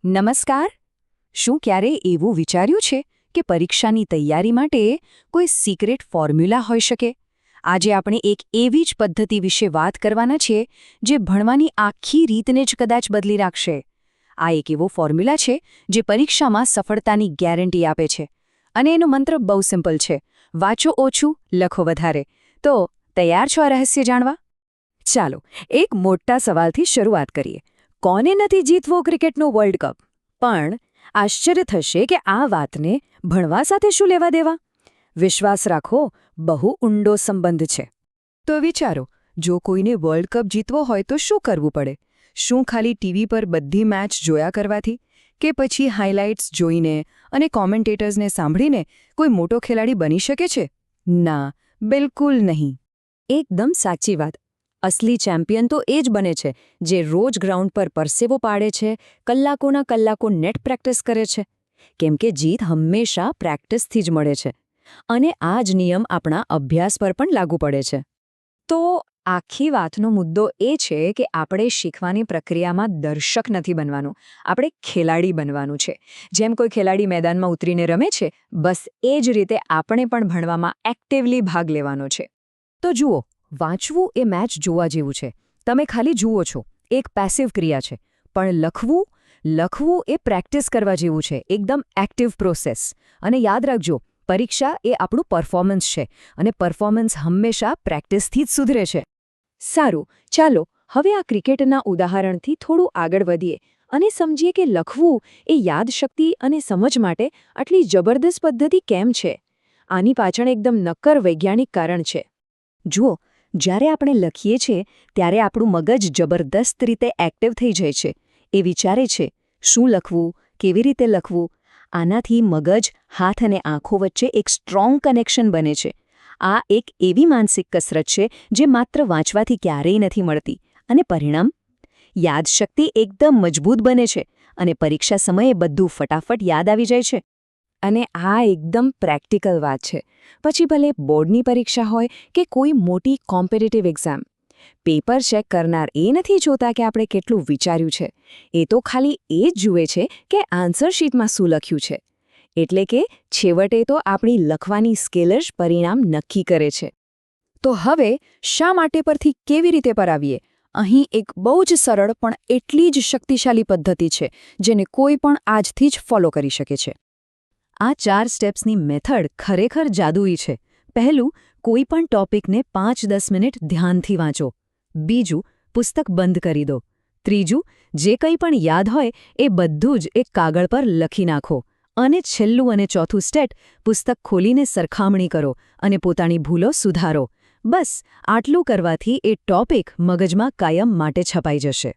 નમસ્કાર. શું ક્યારેય એવું વિચાર્યું છે કે પરીક્ષાની તૈયારી માટે કોઈ સિક્રેટ ફોર્મ્યુલા હોઈ શકે? આજે આપણે એક એવી જ પદ્ધતિ વિશે વાત કરવાના છીએ જે ભણવાની આખી રીતને જ કદાચ બદલી નાખશે. આ એક એવો ફોર્મ્યુલા છે જે પરીક્ષામાં સફળતાની ગેરંટી આપે છે. અને એનો મંત્ર બહુ સિમ્પલ છે: વાંચો ઓછું, લખો વધારે. તો તૈયાર છો આ રહસ્ય જાણવા? ચાલો એક મોટા સવાલથી શરૂઆત કરીએ. કોને નથી જીતવો ક્રિકેટનો વર્લ્ડ કપ? પણ આશ્ચર્ય થશે કે આ વાતને ભણવા સાથે શું લેવા દેવા? વિશ્વાસ રાખો, બહુ ઊંડો સંબંધ છે. તો વિચારો, જો કોઈને વર્લ્ડ કપ જીતવો હોય તો શું કરવું પડે? શું ખાલી ટીવી પર બધી મેચ જોયા કરવાથી? કે પછી હાઇલાઇટ્સ જોઈને અને કોમેન્ટેટર્સને સાંભળીને કોઈ મોટો ખેલાડી બની શકે છે? ના, બિલકુલ નહીં. એકદમ સાચી વાત. અસલી ચેમ્પિયન તો એ જ બને છે જે રોજ ગ્રાઉન્ડ પર પરસેવો પાડે છે, કલાકોના કલાકો નેટ પ્રેક્ટિસ કરે છે. કેમ કે જીત હંમેશા પ્રેક્ટિસથી જ મળે છે. અને આ જ નિયમ આપણા અભ્યાસ પર પણ લાગુ પડે છે. તો આખી વાતનો મુદ્દો એ છે કે આપણે શીખવાની પ્રક્રિયામાં દર્શક નથી બનવાનું, આપણે ખેલાડી બનવાનું છે. જેમ કોઈ ખેલાડી મેદાનમાં ઉતરીને રમે છે, બસ એ જ રીતે આપણે પણ ભણવામાં એક્ટિવલી ભાગ લેવાનો છે. તો જુઓ, વાંચવું એ મેચ જોવા જેવું છે. તમે ખાલી જુઓ છો, એક પેસિવ ક્રિયા છે. પણ લખવું એ પ્રેક્ટિસ કરવા જેવું છે, એકદમ એક્ટિવ પ્રોસેસ. અને યાદ રાખજો, પરીક્ષા એ આપણું પરફોર્મન્સ છે, અને પરફોર્મન્સ હંમેશા પ્રેક્ટિસથી જ સુધરે છે. સારું, ચાલો હવે આ ક્રિકેટના ઉદાહરણથી થોડું આગળ વધીએ અને સમજીએ કે લખવું એ યાદશક્તિ અને સમજ માટે આટલી જબરદસ્ત પદ્ધતિ કેમ છે. આની પાછળ એકદમ નક્કર વૈજ્ઞાનિક કારણ છે. જુઓ, જ્યારે આપણે લખીએ છીએ ત્યારે આપણું મગજ જબરદસ્ત રીતે એક્ટિવ થઈ જાય છે. એ વિચારે છે, શું લખવું, કેવી રીતે લખવું. આનાથી મગજ, હાથ અને આંખો વચ્ચે એક સ્ટ્રોંગ કનેક્શન બને છે. આ એક એવી માનસિક કસરત છે જે માત્ર વાંચવાથી ક્યારેય નથી મળતી. અને પરિણામ? યાદશક્તિ એકદમ મજબૂત બને છે અને પરીક્ષા સમયે બધું ફટાફટ યાદ આવી જાય છે. અને આ એકદમ પ્રેક્ટિકલ વાત છે. પછી ભલે બોર્ડની પરીક્ષા હોય કે કોઈ મોટી કોમ્પિટિટિવ એક્ઝામ, પેપર ચેક કરનાર એ નથી જોતા કે આપણે કેટલું વિચાર્યું છે. એ તો ખાલી એ જ જુએ છે કે આન્સર શીટમાં શું લખ્યું છે. એટલે કે છેવટે તો આપણી લખવાની સ્કિલ જ પરિણામ નક્કી કરે છે. તો હવે શા માટે પરથી કેવી રીતે પર આવીએ? અહીં એક બહુ જ સરળ પણ એટલી જ શક્તિશાળી પદ્ધતિ છે જેને કોઈ પણ આજથી જ ફોલો કરી શકે છે. આ 4 સ્ટેપ્સની મેથડ ખરેખર જાદુઈ છે. પહેલું, કોઈ પણ ટોપિકને 5-10 મિનિટ ધ્યાનથી વાંચો. બીજું, પુસ્તક બંધ કરી દો. ત્રીજું, જે કંઈ પણ યાદ હોય એ બધું જ એક કાગળ પર લખી નાખો. અને છેલ્લું અને ચોથું સ્ટેપ, પુસ્તક ખોલીને સરખામણી કરો અને પોતાની ભૂલો સુધારો. બસ આટલું કરવાથી એ ટોપિક મગજમાં કાયમ માટે છપાઈ જશે.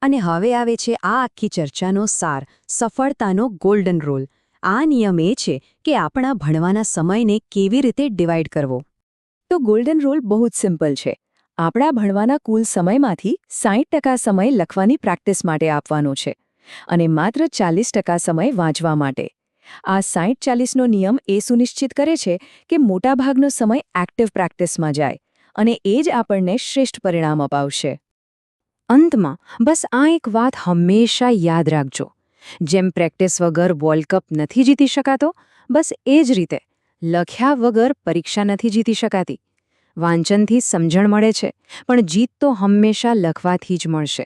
અને હવે આવે છે આ આખી ચર્ચાનો સાર, સફળતાનો ગોલ્ડન રૂલ. આ નિયમ એ છે કે આપણા ભણવાના સમયને કેવી રીતે ડિવાઇડ કરવો. તો ગોલ્ડન રૂલ બહુ જ સિમ્પલ છે. આપણા ભણવાના કુલ સમયમાંથી 60% સમય લખવાની પ્રેક્ટિસ માટે આપવાનો છે અને માત્ર 40% સમય વાંચવા માટે. આ 60-40નો નિયમ એ સુનિશ્ચિત કરે છે કે મોટાભાગનો સમય એક્ટિવ પ્રેક્ટિસમાં જાય અને એ જ આપણને શ્રેષ્ઠ પરિણામ અપાવશે. અંતમાં બસ આ એક વાત હંમેશા યાદ રાખજો: જેમ પ્રેક્ટિસ વગર વર્લ્ડ કપ નથી જીતી શકાતો, બસ એ જ રીતે લખ્યા વગર પરીક્ષા નથી જીતી શકાતી. વાંચનથી સમજણ મળે છે, પણ જીત તો હંમેશા લખવાથી જ મળશે.